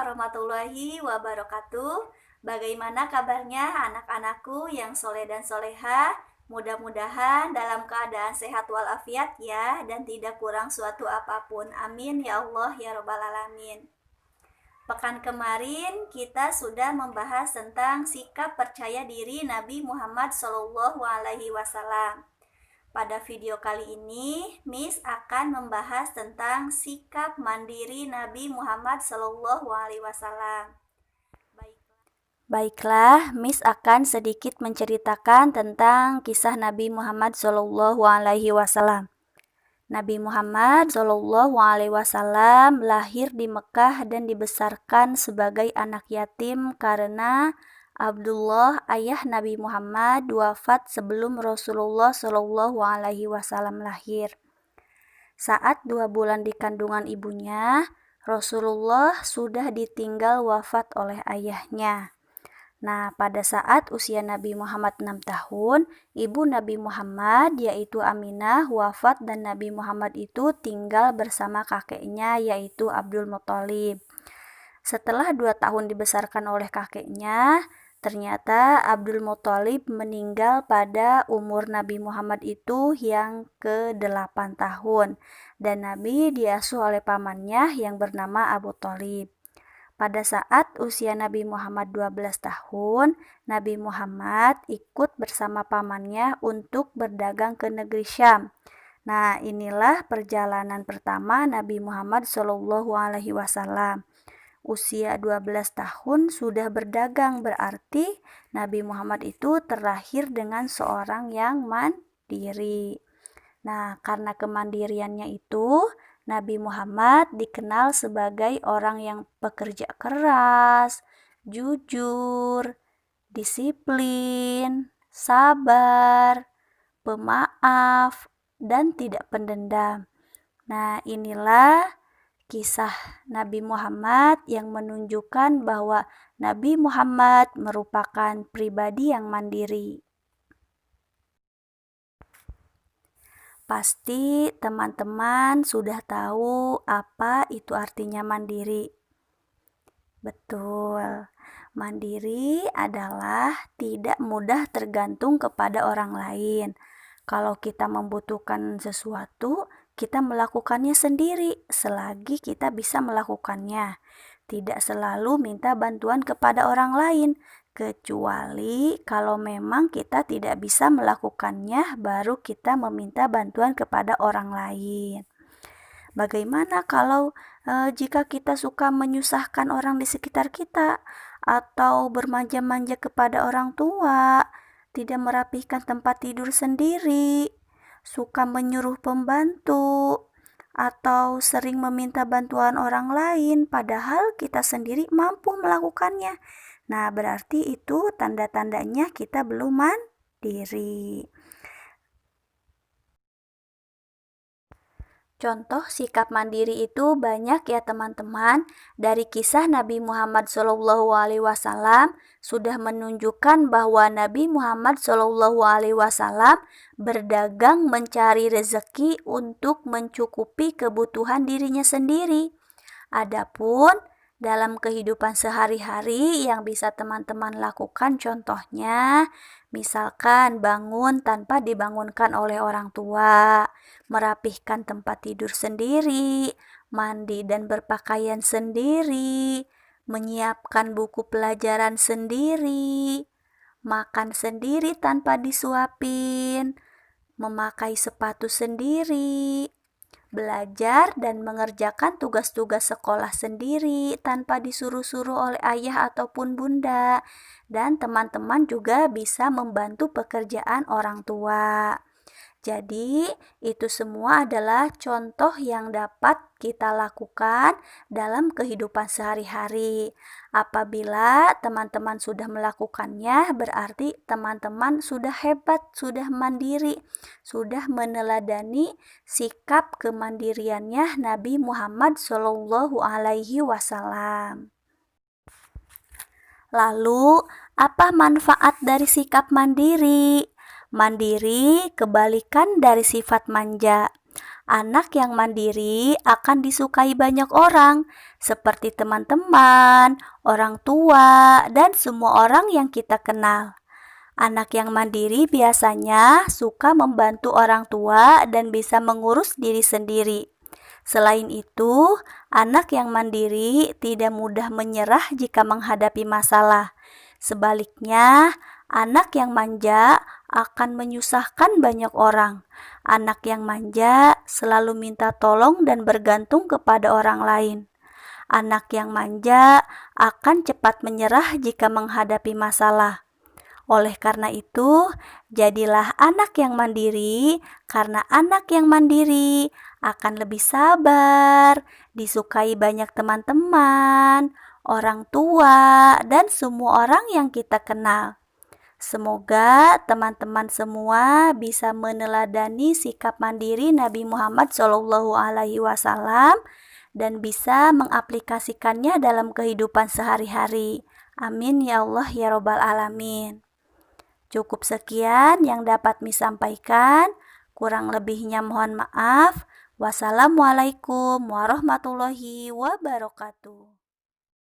warahmatullahi wabarakatuh. Bagaimana kabarnya anak-anakku yang soleh dan soleha? Mudah-mudahan dalam keadaan sehat walafiat ya, dan tidak kurang suatu apapun. Amin ya Allah ya Rabbal Alamin. Pekan kemarin kita sudah membahas tentang sikap percaya diri Nabi Muhammad SAW. Pada video kali ini, Miss akan membahas tentang sikap mandiri Nabi Muhammad SAW. Baiklah, Miss akan sedikit menceritakan tentang kisah Nabi Muhammad SAW. Nabi Muhammad SAW lahir di Mekah dan dibesarkan sebagai anak yatim karena Abdullah, ayah Nabi Muhammad, wafat sebelum Rasulullah SAW lahir. Saat 2 bulan di kandungan ibunya, Rasulullah sudah ditinggal wafat oleh ayahnya. Nah, pada saat usia Nabi Muhammad 6 tahun, ibu Nabi Muhammad yaitu Aminah wafat dan Nabi Muhammad itu tinggal bersama kakeknya yaitu Abdul Muthalib. Setelah 2 tahun dibesarkan oleh kakeknya, ternyata Abdul Muthalib meninggal pada umur Nabi Muhammad itu yang ke-8 tahun dan Nabi diasuh oleh pamannya yang bernama Abu Thalib. Pada saat usia Nabi Muhammad 12 tahun, Nabi Muhammad ikut bersama pamannya untuk berdagang ke negeri Syam. Nah, inilah perjalanan pertama Nabi Muhammad SAW. Usia 12 tahun sudah berdagang, berarti Nabi Muhammad itu terlahir dengan seorang yang mandiri. Nah, karena kemandiriannya itu, Nabi Muhammad dikenal sebagai orang yang pekerja keras, jujur, disiplin, sabar, pemaaf, dan tidak pendendam. Nah, inilah kisah Nabi Muhammad yang menunjukkan bahwa Nabi Muhammad merupakan pribadi yang mandiri. Pasti teman-teman sudah tahu apa itu artinya mandiri. Betul, mandiri adalah tidak mudah tergantung kepada orang lain. Kalau kita membutuhkan sesuatu, kita melakukannya sendiri selagi kita bisa melakukannya. Tidak selalu minta bantuan kepada orang lain, kecuali kalau memang kita tidak bisa melakukannya, baru kita meminta bantuan kepada orang lain. Bagaimana kalau jika kita suka menyusahkan orang di sekitar kita, atau bermanja-manja kepada orang tua, tidak merapihkan tempat tidur sendiri, suka menyuruh pembantu, atau sering meminta bantuan orang lain padahal kita sendiri mampu melakukannya. Nah, berarti itu tanda-tandanya kita belum mandiri. Contoh sikap mandiri itu banyak ya teman-teman. Dari kisah Nabi Muhammad SAW sudah menunjukkan bahwa Nabi Muhammad SAW berdagang mencari rezeki untuk mencukupi kebutuhan dirinya sendiri. Adapun dalam kehidupan sehari-hari yang bisa teman-teman lakukan, contohnya misalkan bangun tanpa dibangunkan oleh orang tua, merapihkan tempat tidur sendiri, mandi dan berpakaian sendiri, menyiapkan buku pelajaran sendiri, makan sendiri tanpa disuapin, memakai sepatu sendiri, belajar dan mengerjakan tugas-tugas sekolah sendiri tanpa disuruh-suruh oleh ayah ataupun bunda, dan teman-teman juga bisa membantu pekerjaan orang tua. Jadi, itu semua adalah contoh yang dapat kita lakukan dalam kehidupan sehari-hari. Apabila teman-teman sudah melakukannya, berarti teman-teman sudah hebat, sudah mandiri, sudah meneladani sikap kemandiriannya Nabi Muhammad SAW. Lalu, apa manfaat dari sikap mandiri? Mandiri kebalikan dari sifat manja. Anak yang mandiri akan disukai banyak orang, seperti teman-teman, orang tua, dan semua orang yang kita kenal. Anak yang mandiri biasanya suka membantu orang tua dan bisa mengurus diri sendiri. Selain itu, anak yang mandiri tidak mudah menyerah jika menghadapi masalah. Sebaliknya, anak yang manja akan menyusahkan banyak orang. Anak yang manja selalu minta tolong dan bergantung kepada orang lain. Anak yang manja akan cepat menyerah jika menghadapi masalah. Oleh karena itu, jadilah anak yang mandiri, karena anak yang mandiri akan lebih sabar, disukai banyak teman-teman, orang tua, dan semua orang yang kita kenal. Semoga teman-teman semua bisa meneladani sikap mandiri Nabi Muhammad SAW dan bisa mengaplikasikannya dalam kehidupan sehari-hari. Amin ya Allah ya Robbal Alamin. Cukup sekian yang dapat disampaikan. Kurang lebihnya mohon maaf. Wassalamualaikum warahmatullahi wabarakatuh.